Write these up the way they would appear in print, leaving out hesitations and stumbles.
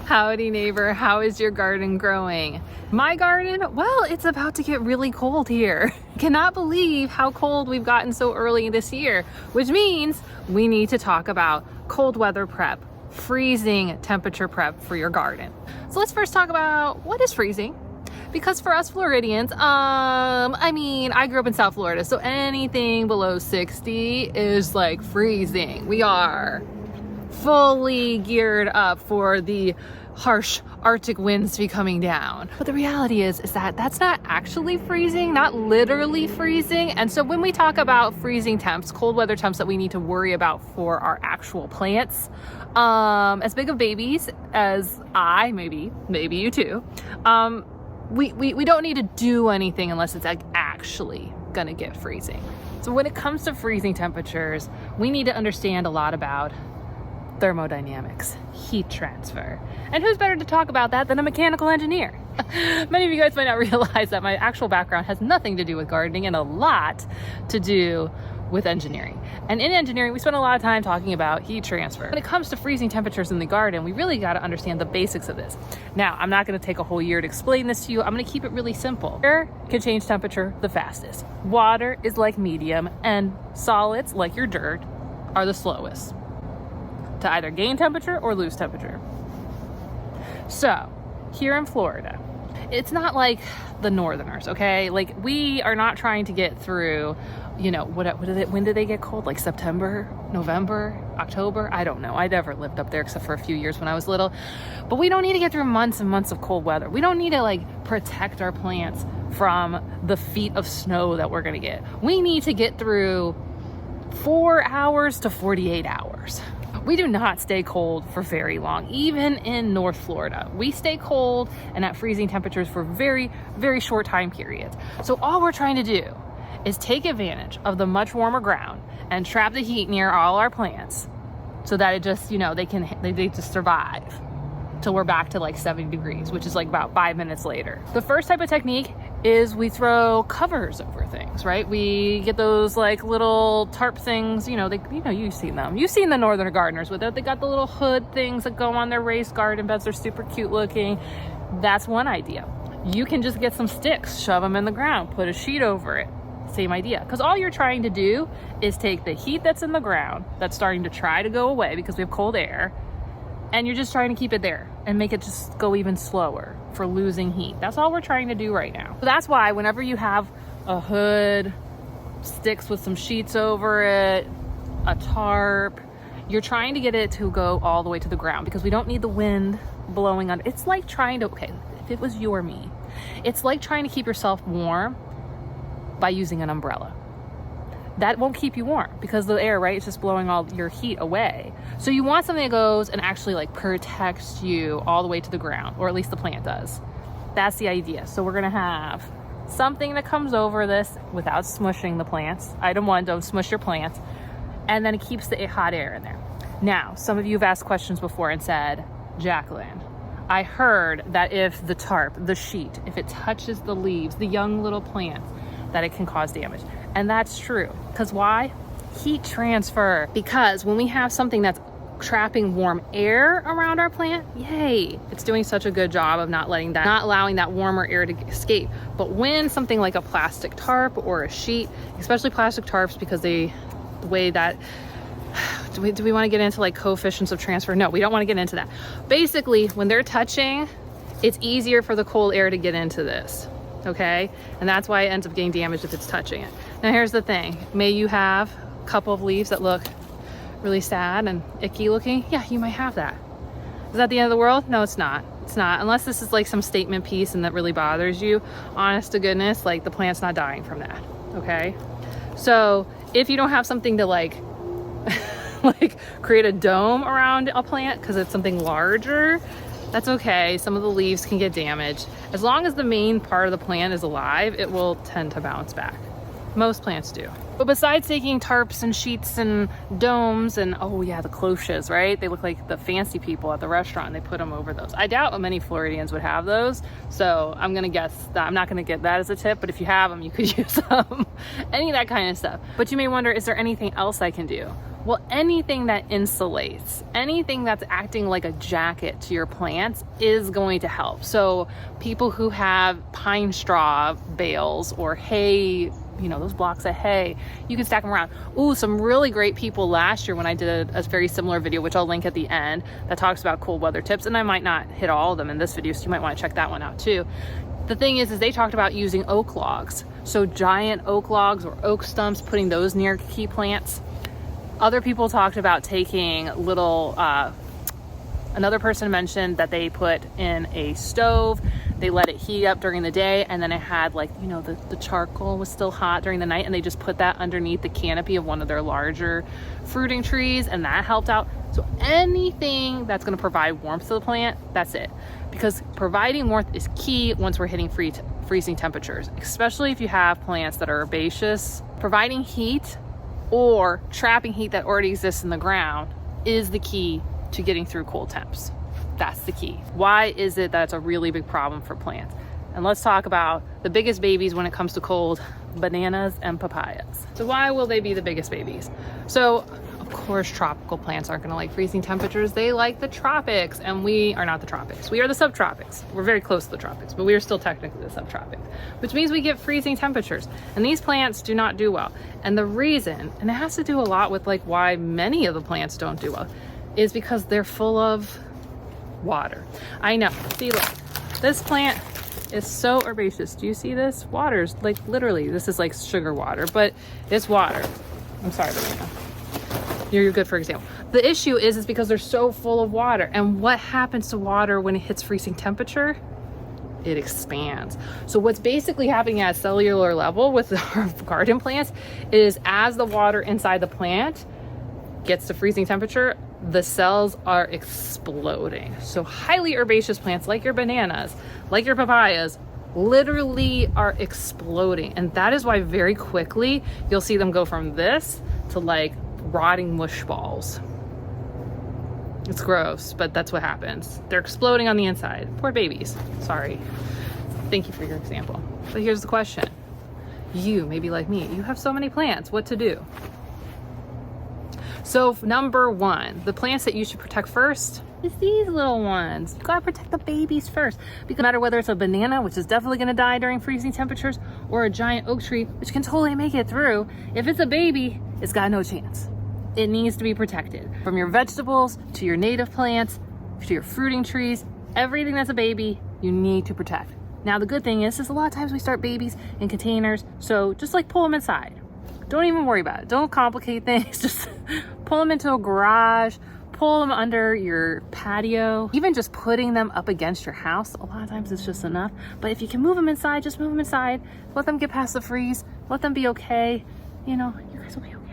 Howdy neighbor, how is your garden growing? My garden, well, it's about to get really cold here. Cannot believe how cold we've gotten so early this year, which means we need to talk about cold weather prep, freezing temperature prep for your garden. So let's first talk about what is freezing. Because for us Floridians, I grew up in South Florida, so anything below 60 is like freezing. We are fully geared up for the harsh Arctic winds to be coming down. But the reality is that that's not actually freezing, not literally freezing. And so when we talk about freezing temps, cold weather temps that we need to worry about for our actual plants, as big of babies as I, maybe you too, we don't need to do anything unless it's like actually gonna get freezing. So when it comes to freezing temperatures, we need to understand a lot about thermodynamics, heat transfer. And who's better to talk about that than a mechanical engineer? Many of you guys might not realize that my actual background has nothing to do with gardening and a lot to do with engineering. And in engineering, we spend a lot of time talking about heat transfer. When it comes to freezing temperatures in the garden, we really got to understand the basics of this. Now, I'm not going to take a whole year to explain this to you. I'm going to keep it really simple. Air can change temperature the fastest. Water is like medium, and solids, like your dirt, are the slowest to either gain temperature or lose temperature. So here in Florida, it's not like the northerners, okay? Like we are not trying to get through, you know, when do they get cold? Like September, November, October? I don't know. I never lived up there except for a few years when I was little. But we don't need to get through months and months of cold weather. We don't need to like protect our plants from the feet of snow that we're gonna get. We need to get through 4 hours to 48 hours. We do not stay cold for very long, even in North Florida. We stay cold and at freezing temperatures for very, very short time periods. So all we're trying to do is take advantage of the much warmer ground and trap the heat near all our plants so that it just, you know, they just survive till we're back to like 70 degrees, which is like about 5 minutes later. The first type of technique is we throw covers over things, right? We get those like little tarp things, you've seen them. You've seen the northern gardeners with it. They got the little hood things that go on their raised garden beds. They're super cute looking. That's one idea. You can just get some sticks, shove them in the ground, put a sheet over it. Same idea. Because all you're trying to do is take the heat that's in the ground that's starting to try to go away because we have cold air, and you're just trying to keep it there and make it just go even slower for losing heat. That's all we're trying to do right now. So that's why whenever you have a hood, sticks with some sheets over it, a tarp, you're trying to get it to go all the way to the ground because we don't need the wind blowing on. It's like trying to, okay, if it was you or me, it's like trying to keep yourself warm by using an umbrella. That won't keep you warm because the air, right, it's just blowing all your heat away. So you want something that goes and actually like protects you all the way to the ground, or at least the plant does. That's the idea. So we're gonna have something that comes over this without smushing the plants. Item 1, don't smush your plants. And then it keeps the hot air in there. Now, some of you have asked questions before and said, Jacqueline, I heard that if the tarp, the sheet, if it touches the leaves, the young little plants, that it can cause damage. And that's true. Because why? Heat transfer. Because when we have something that's trapping warm air around our plant, yay, it's doing such a good job of not allowing that warmer air to escape. But when something like a plastic tarp or a sheet, especially plastic tarps, because the way that, do we want to get into like coefficients of transfer? No, we don't want to get into that. Basically, when they're touching, it's easier for the cold air to get into this. Okay, and that's why it ends up getting damaged if it's touching it. Now here's the thing, may you have a couple of leaves that look really sad and icky looking. Yeah, you might have that. Is that the end of the world? No, it's not. It's not, unless this is like some statement piece and that really bothers you. Honest to goodness, like the plant's not dying from that. Okay, so if you don't have something to like create a dome around a plant because it's something larger, that's okay. Some of the leaves can get damaged. As long as the main part of the plant is alive, it will tend to bounce back. Most plants do. But besides taking tarps and sheets and domes and, oh yeah, the cloches, right? They look like the fancy people at the restaurant and they put them over those. I doubt many Floridians would have those. So I'm gonna guess that I'm not gonna get that as a tip, but if you have them, you could use them. Any of that kind of stuff. But you may wonder, is there anything else I can do? Well, anything that insulates, anything that's acting like a jacket to your plants is going to help. So people who have pine straw bales or hay, you know, those blocks of hay, you can stack them around. Ooh, some really great people last year when I did a very similar video, which I'll link at the end, that talks about cold weather tips. And I might not hit all of them in this video, so you might want to check that one out too. The thing is they talked about using oak logs. So giant oak logs or oak stumps, putting those near key plants. Other people talked about taking little, another person mentioned that they put in a stove, they let it heat up during the day, and then it had like, you know, the charcoal was still hot during the night, and they just put that underneath the canopy of one of their larger fruiting trees, and that helped out. So anything that's gonna provide warmth to the plant, that's it. Because providing warmth is key once we're hitting freezing temperatures, especially if you have plants that are herbaceous. Providing heat or trapping heat that already exists in the ground is the key to getting through cold temps. That's the key. Why is it that it's a really big problem for plants? And let's talk about the biggest babies when it comes to cold: bananas and papayas. So why will they be the biggest babies? So of course, tropical plants aren't gonna like freezing temperatures. They like the tropics, and we are not the tropics. We are the subtropics. We're very close to the tropics, but we are still technically the subtropics, which means we get freezing temperatures. And these plants do not do well. And the reason, and it has to do a lot with like why many of the plants don't do well, is because they're full of water. I know, see, look, this plant is so herbaceous. Do you see this? Water's like literally, this is like sugar water, but it's water. I'm sorry, banana. You're good for example. The issue is because they're so full of water. And what happens to water when it hits freezing temperature? It expands. So what's basically happening at a cellular level with our garden plants is as the water inside the plant gets to freezing temperature, the cells are exploding. So highly herbaceous plants like your bananas, like your papayas, literally are exploding. And that is why very quickly you'll see them go from this to like rotting mush balls. It's gross, but that's what happens. They're exploding on the inside. Poor babies. Sorry. Thank you for your example. But here's the question. You, maybe like me, you have so many plants. What to do? So number one, the plants that you should protect first is these little ones. You gotta protect the babies first, because no matter whether it's a banana, which is definitely gonna die during freezing temperatures, or a giant oak tree, which can totally make it through, if it's a baby, it's got no chance. It needs to be protected. From your vegetables, to your native plants, to your fruiting trees, everything that's a baby, you need to protect. Now the good thing is a lot of times we start babies in containers, so just like pull them inside. Don't even worry about it. Don't complicate things. Just pull them into a garage, pull them under your patio. Even just putting them up against your house, a lot of times it's just enough. But if you can move them inside, just move them inside. Let them get past the freeze. Let them be okay. You know, you guys will be okay.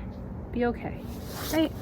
Be okay, right?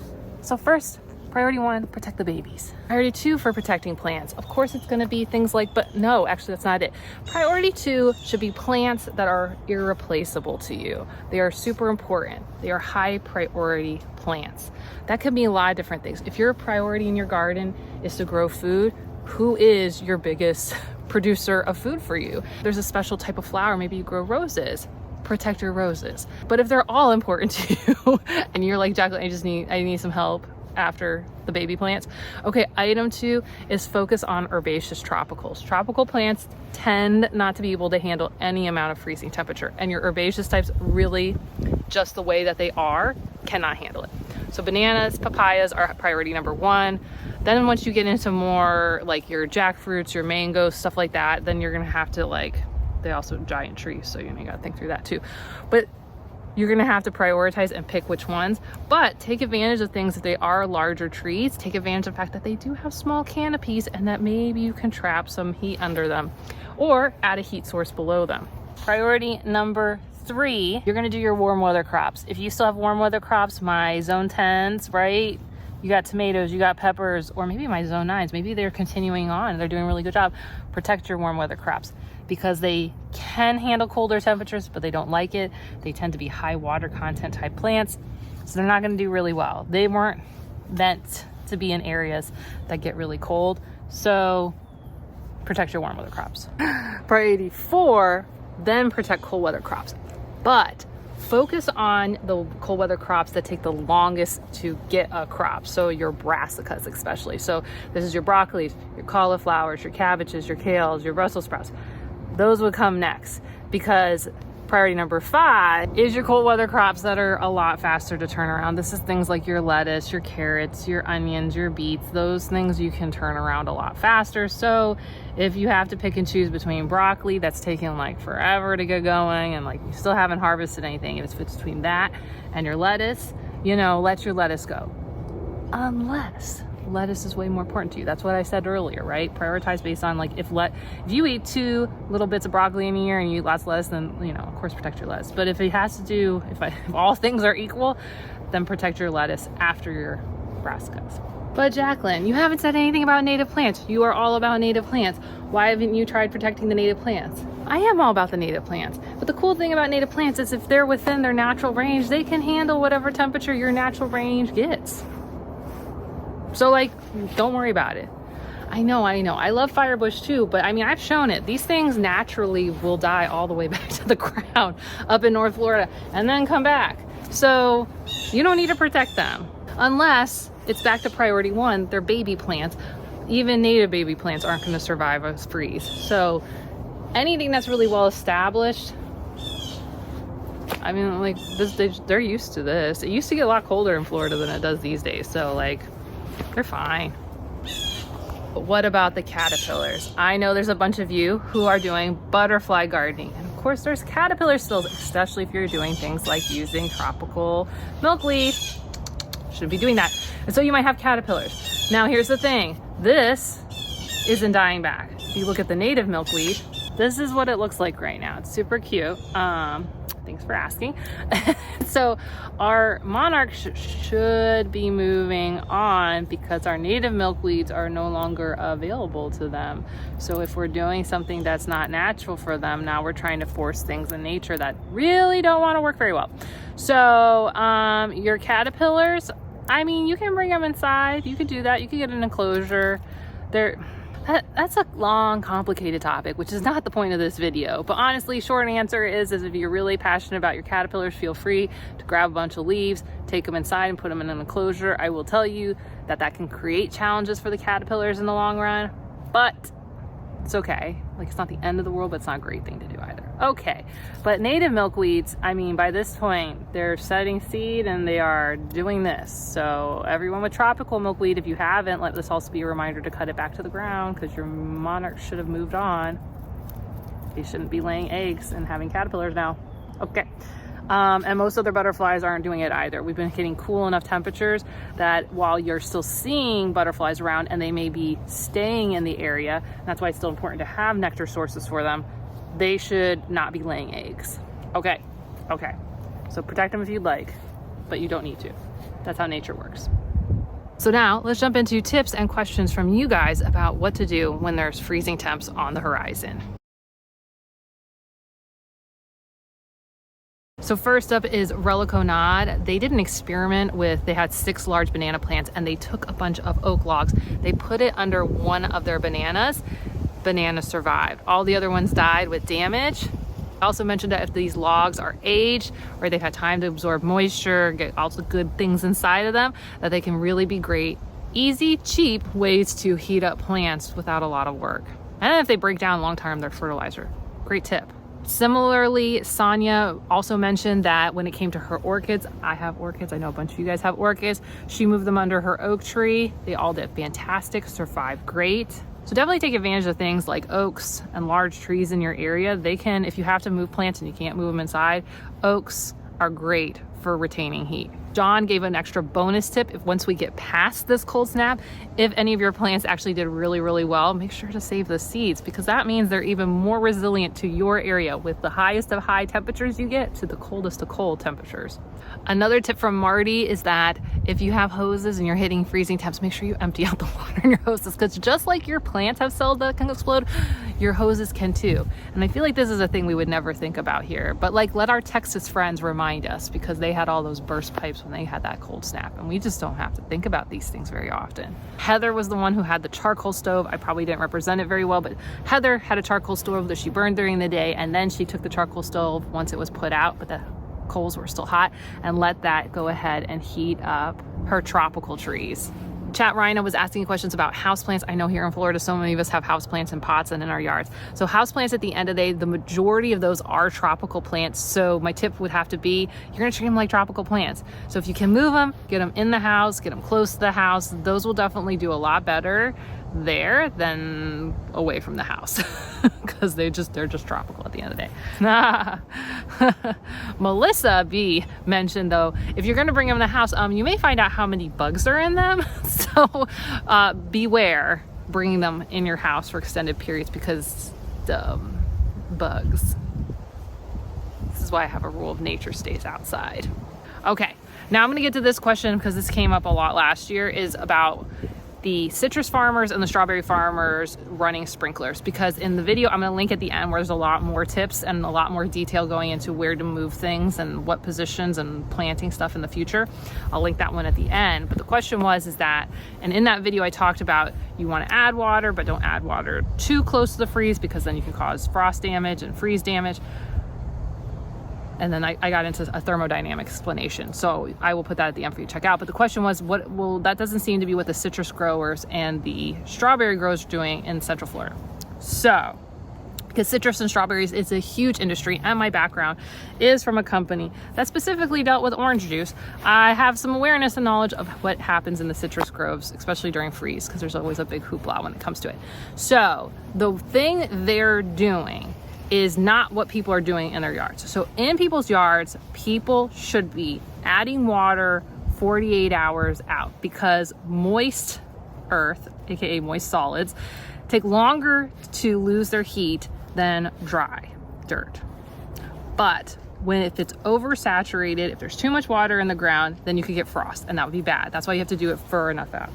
So first, priority one, protect the babies. Priority two for protecting plants. Of course, it's gonna be things like, but no, actually that's not it. Priority two should be plants that are irreplaceable to you. They are super important. They are high priority plants. That could mean a lot of different things. If your priority in your garden is to grow food, who is your biggest producer of food for you? There's a special type of flower, maybe you grow roses. Protect your roses. But if they're all important to you and you're like, Jacqueline, I need some help after the baby plants. Okay, item two is focus on herbaceous tropicals. Tropical plants tend not to be able to handle any amount of freezing temperature, and your herbaceous types really, just the way that they are, cannot handle it. So bananas, papayas are priority number one. Then once you get into more like your jackfruits, your mangoes, stuff like that, then you're gonna have to like, they also giant trees, so you gotta think through that too. But you're gonna have to prioritize and pick which ones, but take advantage of things if they are larger trees. Take advantage of the fact that they do have small canopies and that maybe you can trap some heat under them or add a heat source below them. Priority number three, you're gonna do your warm weather crops. If you still have warm weather crops, my zone 10s, right? You got tomatoes, you got peppers, or maybe my zone 9s, maybe they're continuing on, they're doing a really good job. Protect your warm weather crops because they can handle colder temperatures, but they don't like it. They tend to be high water content type plants, so they're not gonna do really well. They weren't meant to be in areas that get really cold, so protect your warm weather crops. Priority four, then protect cold weather crops. But focus on the cold weather crops that take the longest to get a crop. So your brassicas especially. So this is your broccolis, your cauliflowers, your cabbages, your kales, your Brussels sprouts. Those would come next, because priority number 5 is your cold weather crops that are a lot faster to turn around. This is things like your lettuce, your carrots, your onions, your beets. Those things you can turn around a lot faster. So if you have to pick and choose between broccoli that's taking like forever to get going and like you still haven't harvested anything, if it's between that and your lettuce, you know, let your lettuce go. Unless lettuce is way more important to you. That's what I said earlier, right? Prioritize based on like, if you eat 2 little bits of broccoli in a year and you eat lots of lettuce, then, you know, of course protect your lettuce. But if it has to do, if all things are equal, then protect your lettuce after your brassicas. But Jacqueline, you haven't said anything about native plants. You are all about native plants. Why haven't you tried protecting the native plants? I am all about the native plants. But the cool thing about native plants is if they're within their natural range, they can handle whatever temperature your natural range gets. So like, don't worry about it. I know. I love firebush too, but I mean, I've shown it. These things naturally will die all the way back to the ground up in North Florida and then come back. So you don't need to protect them unless it's back to priority 1, they're baby plants. Even native baby plants aren't going to survive a freeze. So anything that's really well established, I mean, like this, they're used to this. It used to get a lot colder in Florida than it does these days. So like, they're fine. But what about the caterpillars? I know there's a bunch of you who are doing butterfly gardening. And of course there's caterpillar stills, especially if you're doing things like using tropical milkweed. Shouldn't be doing that. And so you might have caterpillars. Now here's the thing. This isn't dying back. If you look at the native milkweed, this is what it looks like right now. It's super cute. Thanks for asking. So our monarchs should be moving on because our native milkweeds are no longer available to them. So if we're doing something that's not natural for them, now we're trying to force things in nature that really don't want to work very well. So your caterpillars, I mean, you can bring them inside. You could do that. You could get an enclosure. That's a long, complicated topic, which is not the point of this video. But honestly, short answer is if you're really passionate about your caterpillars, feel free to grab a bunch of leaves, take them inside and put them in an enclosure. I will tell you that that can create challenges for the caterpillars in the long run, but it's okay. Like, it's not the end of the world, but it's not a great thing to do either. Okay, but native milkweeds, I mean, by this point, they're setting seed and they are doing this. So everyone with tropical milkweed, if you haven't, let this also be a reminder to cut it back to the ground because your monarchs should have moved on. They shouldn't be laying eggs and having caterpillars now. Okay. And most other butterflies aren't doing it either. We've been hitting cool enough temperatures that while you're still seeing butterflies around and they may be staying in the area, and that's why it's still important to have nectar sources for them, they should not be laying eggs. Okay. So protect them if you'd like, but you don't need to. That's how nature works. So now let's jump into tips and questions from you guys about what to do when there's freezing temps on the horizon. So first up is Reliconade. They did an experiment they had 6 large banana plants and they took a bunch of oak logs. They put it under one of their bananas. Banana survived. All the other ones died with damage. I also mentioned that if these logs are aged or they've had time to absorb moisture, get all the good things inside of them, that they can really be great, easy, cheap ways to heat up plants without a lot of work. And if they break down long term, they're fertilizer. Great tip. Similarly, Sonia also mentioned that when it came to her orchids, I have orchids, I know a bunch of you guys have orchids, she moved them under her oak tree. They all did fantastic, survived great. So definitely take advantage of things like oaks and large trees in your area. They can, if you have to move plants and you can't move them inside, oaks are great for retaining heat. John gave an extra bonus tip. If once we get past this cold snap, if any of your plants actually did really, really well, make sure to save the seeds because that means they're even more resilient to your area with the highest of high temperatures you get to the coldest of cold temperatures. Another tip from Marty is that if you have hoses and you're hitting freezing temps, make sure you empty out the water in your hoses because just like your plants have cells that can explode, your hoses can too. And I feel like this is a thing we would never think about here, but like let our Texas friends remind us because they had all those burst pipes when they had that cold snap and we just don't have to think about these things very often. Heather was the one who had the charcoal stove. I probably didn't represent it very well, but Heather had a charcoal stove that she burned during the day and then she took the charcoal stove once it was put out, but coals were still hot, and let that go ahead and heat up her tropical trees. Chat Rhina was asking questions about houseplants. I know here in Florida, so many of us have houseplants in pots and in our yards. So houseplants, at the end of the day, the majority of those are tropical plants. So my tip would have to be, you're gonna treat them like tropical plants. So if you can move them, get them in the house, get them close to the house, those will definitely do a lot better there than away from the house because they're just tropical at the end of the day. Melissa B mentioned, though, if you're going to bring them in the house, you may find out how many bugs are in them. So beware bringing them in your house for extended periods because bugs. This is why I have a rule of nature stays outside. Okay, now I'm going to get to this question because this came up a lot last year, is about the citrus farmers and the strawberry farmers running sprinklers, because in the video I'm going to link at the end where there's a lot more tips and a lot more detail going into where to move things and what positions and planting stuff in the future. I'll link that one at the end. But the question was, is that, and in that video I talked about, you want to add water, but don't add water too close to the freeze because then you can cause frost damage and freeze damage. And then I got into a thermodynamic explanation. So I will put that at the end for you to check out. But the question was, that doesn't seem to be what the citrus growers and the strawberry growers are doing in Central Florida. So, because citrus and strawberries is a huge industry, and my background is from a company that specifically dealt with orange juice, I have some awareness and knowledge of what happens in the citrus groves, especially during freeze, because there's always a big hoopla when it comes to it. So the thing they're doing is not what people are doing in their yards. So in people's yards, people should be adding water 48 hours out, because moist earth, aka moist solids, take longer to lose their heat than dry dirt. But if it's oversaturated, if there's too much water in the ground, then you could get frost, and that would be bad. That's why you have to do it far enough out.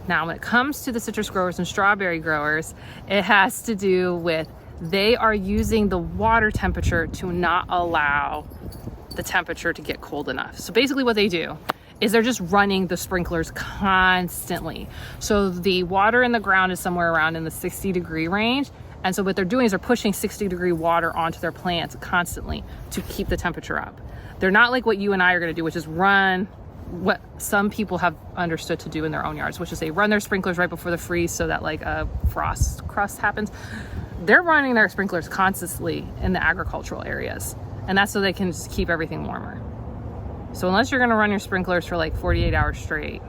Now, when it comes to the citrus growers and strawberry growers, it has to do with they are using the water temperature to not allow the temperature to get cold enough. So basically what they do is they're just running the sprinklers constantly. So the water in the ground is somewhere around in the 60-degree range. And so what they're doing is they're pushing 60-degree water onto their plants constantly to keep the temperature up. They're not like what you and I are gonna do, which is run what some people have understood to do in their own yards, which is they run their sprinklers right before the freeze so that like a frost crust happens. They're running their sprinklers constantly in the agricultural areas, and that's so they can just keep everything warmer. So unless you're gonna run your sprinklers for like 48 hours straight,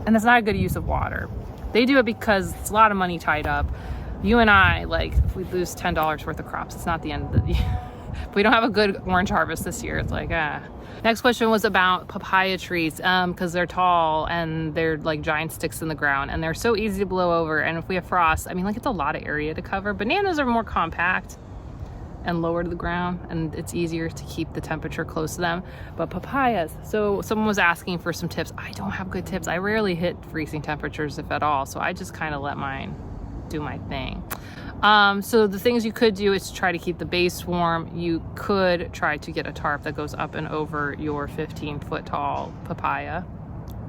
and that's not a good use of water. They do it because it's a lot of money tied up. You and I, like, if we lose $10 worth of crops, it's not the end of the year. If we don't have a good orange harvest this year, it's like, Next question was about papaya trees, because they're tall and they're like giant sticks in the ground and they're so easy to blow over. And if we have frost, I mean, like, it's a lot of area to cover. Bananas are more compact and lower to the ground, and it's easier to keep the temperature close to them. But papayas, so someone was asking for some tips. I don't have good tips. I rarely hit freezing temperatures, if at all. So I just kind of let mine do my thing. So the things you could do is try to keep the base warm. You could try to get a tarp that goes up and over your 15-foot tall papaya.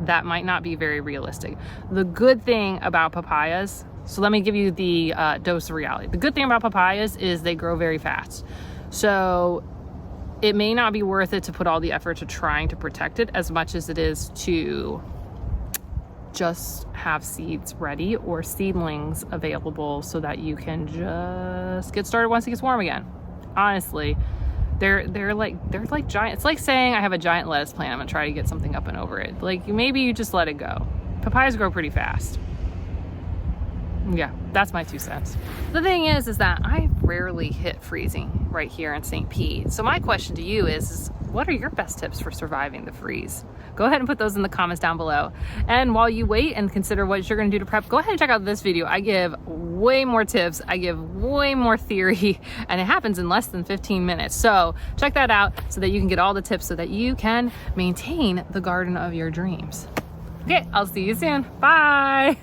That might not be very realistic. The good thing about papayas, so let me give you the dose of reality. The good thing about papayas is they grow very fast. So it may not be worth it to put all the effort to trying to protect it as much as it is to just have seeds ready or seedlings available so that you can just get started once it gets warm again. Honestly, they're like giant. It's like saying I have a giant lettuce plant, I'm gonna try to get something up and over it. Like, maybe you just let it go. Papayas grow pretty fast. Yeah, that's my 2 cents. The thing is that I rarely hit freezing right here in St. Pete. So my question to you is what are your best tips for surviving the freeze? Go ahead and put those in the comments down below. And while you wait and consider what you're gonna do to prep, go ahead and check out this video. I give way more tips, I give way more theory, and it happens in less than 15 minutes. So check that out so that you can get all the tips so that you can maintain the garden of your dreams. Okay, I'll see you soon. Bye.